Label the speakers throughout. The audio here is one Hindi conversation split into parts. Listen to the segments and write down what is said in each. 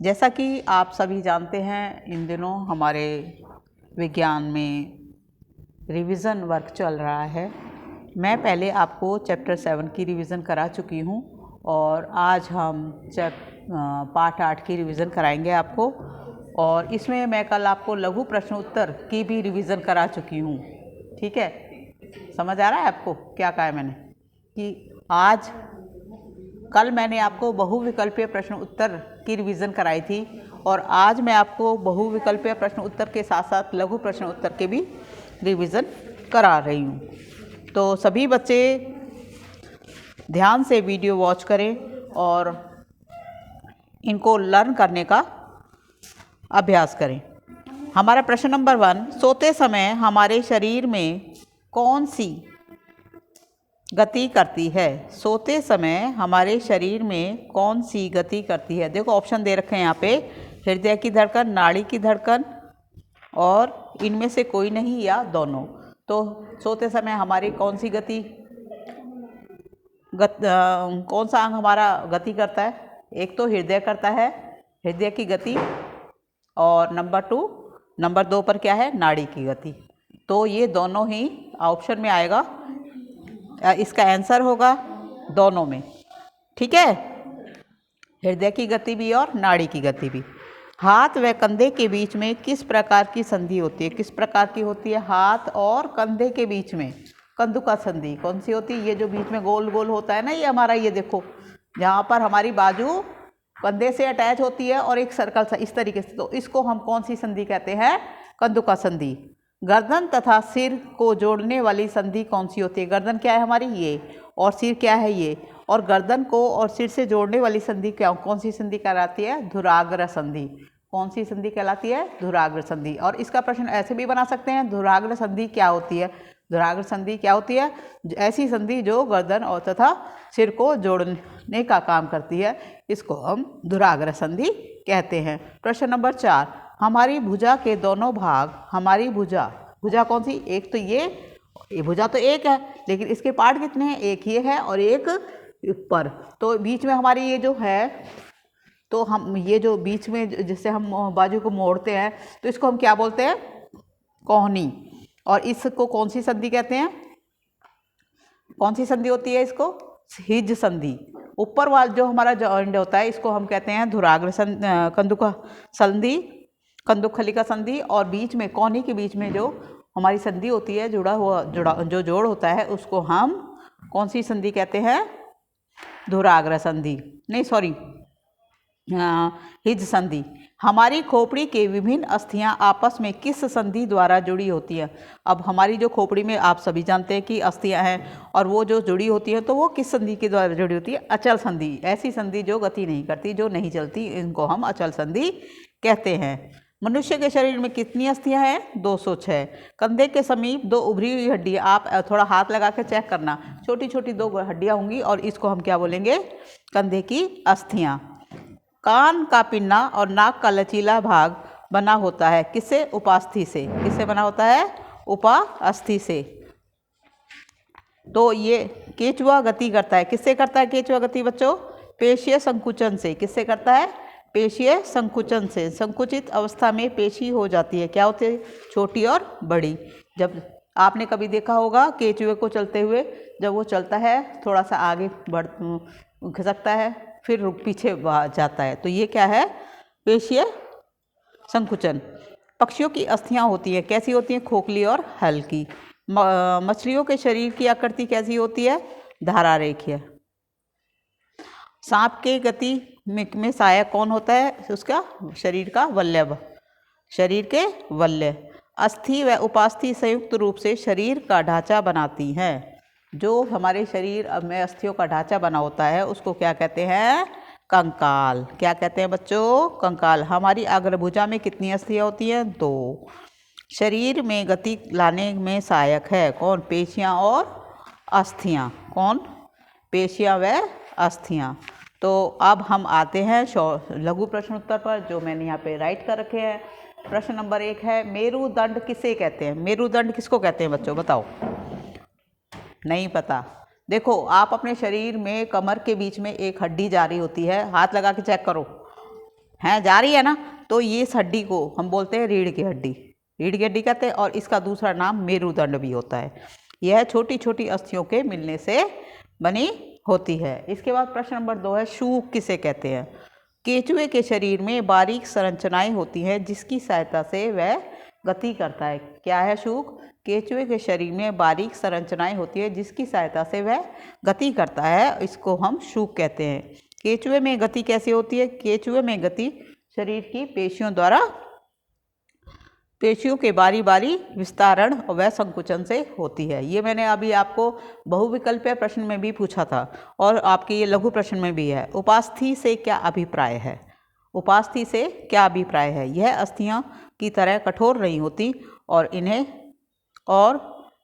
Speaker 1: जैसा कि आप सभी जानते हैं, इन दिनों हमारे विज्ञान में रिवीजन वर्क चल रहा है। मैं पहले आपको चैप्टर 7 की रिवीजन करा चुकी हूँ और आज हम पार्ट 8 की रिवीजन कराएंगे आपको। और इसमें मैं कल आपको लघु प्रश्न उत्तर की भी रिवीजन करा चुकी हूँ। ठीक है, समझ आ रहा है आपको क्या कहा है मैंने? कि आज कल मैंने आपको बहुविकल्पीय प्रश्न उत्तर की रिवीजन कराई थी और आज मैं आपको बहुविकल्पीय प्रश्न उत्तर के साथ साथ लघु प्रश्न उत्तर के भी रिवीजन करा रही हूँ। तो सभी बच्चे ध्यान से वीडियो वॉच करें और इनको लर्न करने का अभ्यास करें। हमारा प्रश्न नंबर 1, सोते समय हमारे शरीर में कौन सी गति करती है? सोते समय हमारे शरीर में कौन सी गति करती है? देखो ऑप्शन दे रखे हैं यहाँ पे, हृदय की धड़कन, नाड़ी की धड़कन और इनमें से कोई नहीं या दोनों। तो सोते समय हमारी कौन सी गति कौन सा अंग हमारा गति करता है? एक तो हृदय करता है, हृदय की गति, और नंबर 2 पर क्या है? नाड़ी की गति। तो ये दोनों ही ऑप्शन में आएगा, इसका आंसर होगा दोनों में। ठीक है, हृदय की गति भी और नाड़ी की गति भी। हाथ व कंधे के बीच में किस प्रकार की संधि होती है? किस प्रकार की होती है? हाथ और कंधे के बीच में कंधुका संधि कौन सी होती है? ये जो बीच में गोल गोल होता है ना, ये हमारा, ये देखो जहाँ पर हमारी बाजू कंधे से अटैच होती है और एक सर्कल सा इस तरीके से, तो इसको हम कौन सी संधि कहते हैं? कंधुका संधि। गर्दन तथा सिर को जोड़ने वाली संधि कौन सी होती है? गर्दन क्या है हमारी? ये, और सिर क्या है? ये, और गर्दन को और सिर से जोड़ने वाली संधि क्या, कौन सी संधि कहलाती है? धुराग्र संधि। कौन सी संधि कहलाती है? धुराग्र संधि। और इसका प्रश्न ऐसे भी बना सकते हैं, धुराग्र संधि क्या होती है? धुराग्र संधि क्या होती है? ऐसी संधि जो गर्दन और तथा सिर को जोड़ने का काम करती है, इसको हम धुराग्र संधि कहते हैं। प्रश्न नंबर 4, हमारी भुजा के दोनों भाग, हमारी भुजा कौन सी? एक तो ये भुजा तो एक है, लेकिन इसके पार्ट कितने हैं? एक ये है और एक ऊपर। तो बीच में हमारी ये जो है, तो हम ये जो बीच में जिससे हम बाजू को मोड़ते हैं, तो इसको हम क्या बोलते हैं? कोहनी। और इसको कौन सी संधि कहते हैं? कौन सी संधि होती है इसको? हिज संधि। ऊपर वाला जो हमारा जॉइंट होता है, इसको हम कहते हैं धुराग्र कंधुका संधि, कंधुखलिका संधि। और बीच में कोहनी के बीच में जो हमारी संधि होती है, जो जोड़ होता है, उसको हम कौन सी संधि कहते हैं? धुराग्र संधि, नहीं सॉरी, हिज संधि। हमारी खोपड़ी के विभिन्न अस्थियां आपस में किस संधि द्वारा जुड़ी होती है? अब हमारी जो खोपड़ी में आप सभी जानते हैं कि अस्थियां हैं, और वो जो जुड़ी होती है तो वो किस संधि के द्वारा जुड़ी होती है? अचल संधि। ऐसी संधि जो गति नहीं करती, जो नहीं चलती, इनको हम अचल संधि कहते हैं। मनुष्य के शरीर में कितनी अस्थियां हैं? 206। कंधे के समीप 2 उभरी हुई हड्डियां, आप थोड़ा हाथ लगा के चेक करना, छोटी छोटी 2 हड्डियां होंगी और इसको हम क्या बोलेंगे? कंधे की अस्थियां। कान का पिन्ना और नाक का लचीला भाग बना होता है किससे? उपास्थि से। किससे बना होता है? उपास्थि से। तो ये केचुआ गति करता है, किससे करता है केचुआ गति बच्चों? पेशीय संकुचन से। किससे करता है? पेशीय संकुचन से। संकुचित अवस्था में पेशी हो जाती है, क्या होती है? छोटी और बड़ी। जब आपने कभी देखा होगा केचुए को चलते हुए, जब वो चलता है थोड़ा सा आगे खिसकता है, फिर पीछे जाता है, तो ये क्या है? पेशीय संकुचन। पक्षियों की अस्थियां होती हैं, कैसी होती हैं? खोखली और हल्की। मछलियों के शरीर की आकृति कैसी होती है? धारारेखीय। सांप के गति में सहायक कौन होता है? उसका शरीर का वल्लभ, शरीर के वल्य। अस्थि व उपास्थि संयुक्त रूप से शरीर का ढांचा बनाती हैं। जो हमारे शरीर में अस्थियों का ढांचा बना होता है, उसको क्या कहते हैं? कंकाल। क्या कहते हैं बच्चों? कंकाल। हमारी अग्रभुजा में कितनी अस्थियां होती हैं? 2। शरीर में गति लाने में सहायक है कौन? पेशियां और अस्थियां। कौन? पेशियां व अस्थियां। तो अब हम आते हैं लघु प्रश्न उत्तर पर, जो मैंने यहाँ पे राइट कर रखे हैं। प्रश्न नंबर 1 है, मेरुदंड किसे कहते हैं? मेरुदंड किसको कहते हैं बच्चों? बताओ। नहीं पता? देखो, आप अपने शरीर में कमर के बीच में एक हड्डी जा रही होती है, हाथ लगा के चेक करो, हैं, जा रही है ना। तो ये इस हड्डी को हम बोलते हैं रीढ़ की हड्डी, रीढ़ की हड्डी कहते हैं, और इसका दूसरा नाम मेरुदंड भी होता है। यह छोटी छोटी अस्थियों के मिलने से बनी होती है। इसके बाद प्रश्न नंबर 2 है, शूक किसे कहते हैं? केंचुए के शरीर में बारीक संरचनाएं होती हैं जिसकी सहायता से वह गति करता है। क्या है शूक? केंचुए के शरीर में बारीक संरचनाएं होती है जिसकी सहायता से वह गति करता है, इसको हम शूक कहते हैं। केंचुए में गति कैसे होती है? केंचुए में गति शरीर की पेशियों द्वारा, पेशियों के बारी बारी विस्तारण व संकुचन से होती है। ये मैंने अभी आपको बहुविकल्पीय प्रश्न में भी पूछा था और आपके ये लघु प्रश्न में भी है। उपास्थि से क्या अभिप्राय है? उपास्थि से क्या अभिप्राय है? यह अस्थियां की तरह कठोर नहीं होती और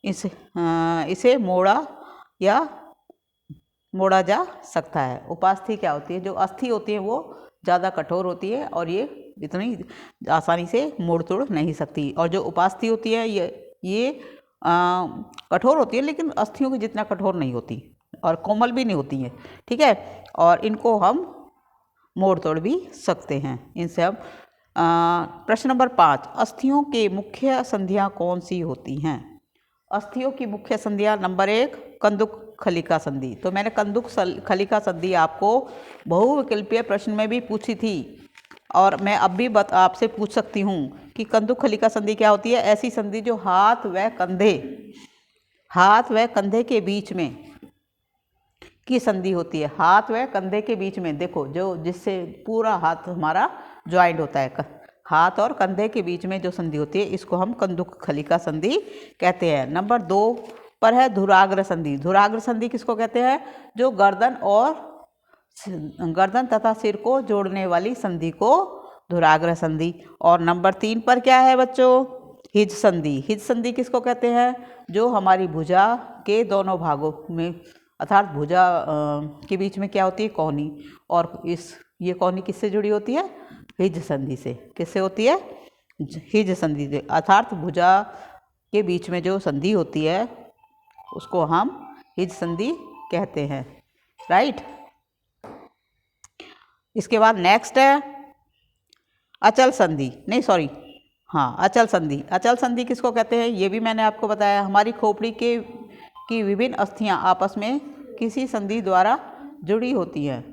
Speaker 1: इसे मोड़ा जा सकता है। उपास्थि क्या होती है? जो अस्थि होती है वो ज़्यादा कठोर होती है और ये इतनी आसानी से मोड़ तोड़ नहीं सकती। और जो उपास्थि होती है ये कठोर होती है लेकिन अस्थियों की जितना कठोर नहीं होती और कोमल भी नहीं होती है, ठीक है। और इनको हम मोड़ तोड़ भी सकते हैं इनसे हम। प्रश्न नंबर 5, अस्थियों के मुख्य संधियाँ कौन सी होती हैं? अस्थियों की मुख्य संधियाँ, नंबर 1 कंदुक खलिका संधि। तो मैंने कंदुक खलिका संधि आपको बहुविकल्पीय प्रश्न में भी पूछी थी और मैं अब भी आपसे पूछ सकती हूँ कि कंदुक खलिका संधि क्या होती है? ऐसी संधि जो हाथ व कंधे के बीच में की संधि होती है। हाथ व कंधे के बीच में, देखो जो जिससे पूरा हाथ हमारा ज्वाइंट होता है, हाथ और कंधे के बीच में जो संधि होती है इसको हम कंदुक खलिका संधि कहते हैं। नंबर 2 पर है धुराग्र संधि। धुराग्र संधि किसको कहते हैं? जो गर्दन तथा सिर को जोड़ने वाली संधि को धुराग्र संधि। और नंबर 3 पर क्या है बच्चों? हिज संधि। हिज संधि किसको कहते हैं? जो हमारी भुजा के दोनों भागों में अर्थात भुजा के बीच में क्या होती है? कोहनी। और ये कोहनी किससे जुड़ी होती है? हिज संधि से। किससे होती है? हिज संधि से। अर्थात भुजा के बीच में जो संधि होती है उसको हम हिज संधि कहते हैं, राइट। इसके बाद नेक्स्ट है अचल संधि, अचल संधि। अचल संधि किसको कहते हैं? ये भी मैंने आपको बताया। हमारी खोपड़ी की विभिन्न अस्थियां आपस में किसी संधि द्वारा जुड़ी होती हैं,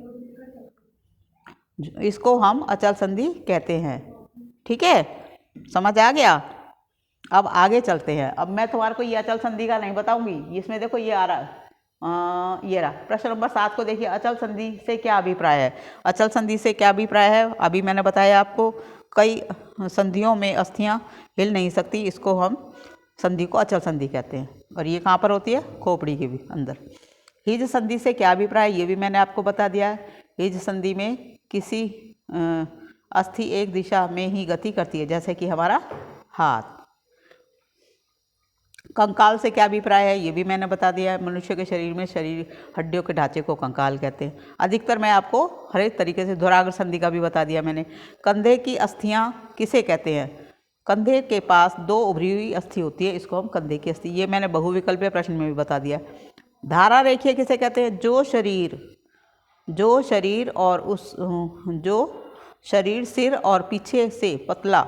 Speaker 1: इसको हम अचल संधि कहते हैं, ठीक है। समझ आ गया? अब आगे चलते हैं। अब मैं तुम्हारे को ये अचल संधि का नहीं बताऊंगी, इसमें देखो ये आ रहा है, ये रहा। प्रश्न नंबर 7 को देखिए, अचल संधि से क्या अभिप्राय है? अचल संधि से क्या अभिप्राय है? अभी मैंने बताया आपको, कई संधियों में अस्थियां हिल नहीं सकती, इसको हम संधि को अचल संधि कहते हैं। और ये कहाँ पर होती है? खोपड़ी के भी अंदर। हिज संधि से क्या अभिप्राय? ये भी मैंने आपको बता दिया है। हिज संधि में किसी अस्थि एक दिशा में ही गति करती है, जैसे कि हमारा हाथ। कंकाल से क्या अभिप्राय है? ये भी मैंने बता दिया है। मनुष्य के शरीर में हड्डियों के ढांचे को कंकाल कहते हैं। अधिकतर मैं आपको हर एक तरीके से धुराग्र संधि का भी बता दिया मैंने। कंधे की अस्थियां किसे कहते हैं? कंधे के पास 2 उभरी हुई अस्थि होती है, इसको हम कंधे की अस्थि, ये मैंने बहुविकल्पीय प्रश्न में भी बता दिया। धारा रेखीय किसे कहते हैं? जो शरीर सिर और पीछे से पतला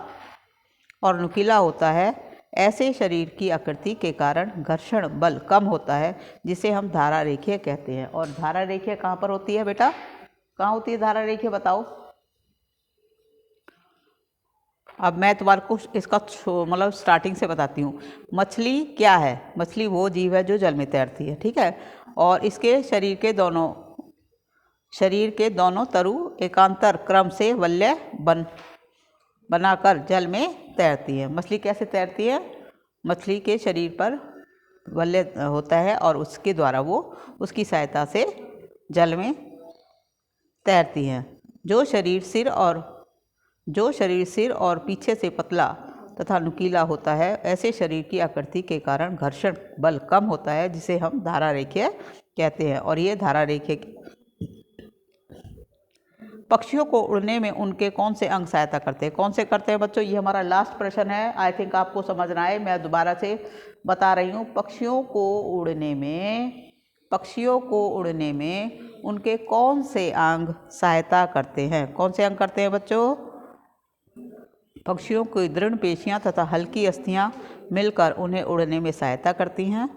Speaker 1: और नुकीला होता है, ऐसे शरीर की आकृति के कारण घर्षण बल कम होता है, जिसे हम धारा रेखीय कहते हैं। और धारा रेखीय कहाँ पर होती है बेटा? कहाँ होती है धारा रेखीय, बताओ। अब मैं तुम्हारे को इसका मतलब स्टार्टिंग से बताती हूँ। मछली क्या है? मछली वो जीव है जो जल में तैरती है, ठीक है। और इसके शरीर के दोनों तरु एकांतर क्रम से वलय बनाकर जल में तैरती है। मछली कैसे तैरती है? मछली के शरीर पर वलय होता है और उसके द्वारा वो उसकी सहायता से जल में तैरती हैं। जो शरीर सिर और पीछे से पतला तथा नुकीला होता है, ऐसे शरीर की आकृति के कारण घर्षण बल कम होता है, जिसे हम धारा रेखीय कहते हैं। और ये धारा रेखीय पक्षियों को उड़ने में उनके कौन से अंग सहायता करते हैं? कौन से करते हैं बच्चों? ये हमारा लास्ट प्रश्न है। आई थिंक आपको समझना है, मैं दोबारा से बता रही हूँ। पक्षियों को उड़ने में पक्षियों को उड़ने में उनके कौन से अंग सहायता करते हैं? कौन से अंग करते हैं बच्चों? पक्षियों की दृढ़ पेशियां तथा हल्की अस्थियां मिलकर उन्हें उड़ने में सहायता करती हैं।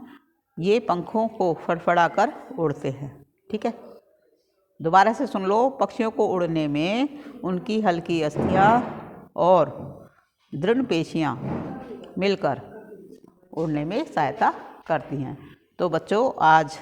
Speaker 1: ये पंखों को फड़फड़ाकर उड़ते हैं। ठीक है, दोबारा से सुन लो। पक्षियों को उड़ने में उनकी हल्की अस्थियां और दृढ़ पेशियां मिलकर उड़ने में सहायता करती हैं। तो बच्चों आज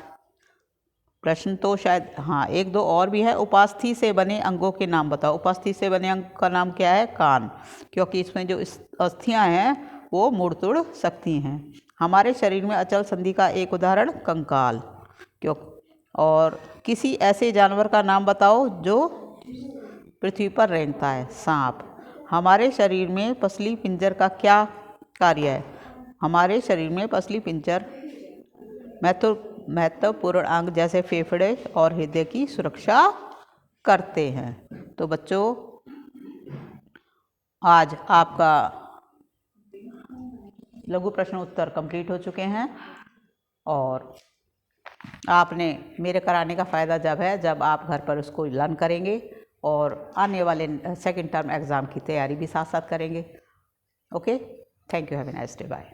Speaker 1: प्रश्न तो शायद हाँ एक दो और भी है। उपास्थि से बने अंगों के नाम बताओ। उपास्थि से बने अंग का नाम क्या है? कान, क्योंकि इसमें जो अस्थियां हैं वो मुड़ तुड़ सकती हैं। हमारे शरीर में अचल संधि का एक उदाहरण कंकाल। क्यों? और किसी ऐसे जानवर का नाम बताओ जो पृथ्वी पर रेंगता है। सांप। हमारे शरीर में पसली पिंजर का क्या कार्य है? हमारे शरीर में पसली पिंजर महत्वपूर्ण अंग जैसे फेफड़े और हृदय की सुरक्षा करते हैं। तो बच्चों आज आपका लघु प्रश्न उत्तर कंप्लीट हो चुके हैं और आपने मेरे कराने का फ़ायदा जब है जब आप घर पर उसको लर्न करेंगे और आने वाले सेकंड टर्म एग्ज़ाम की तैयारी भी साथ साथ करेंगे। Okay, thank you, have a nice day, bye.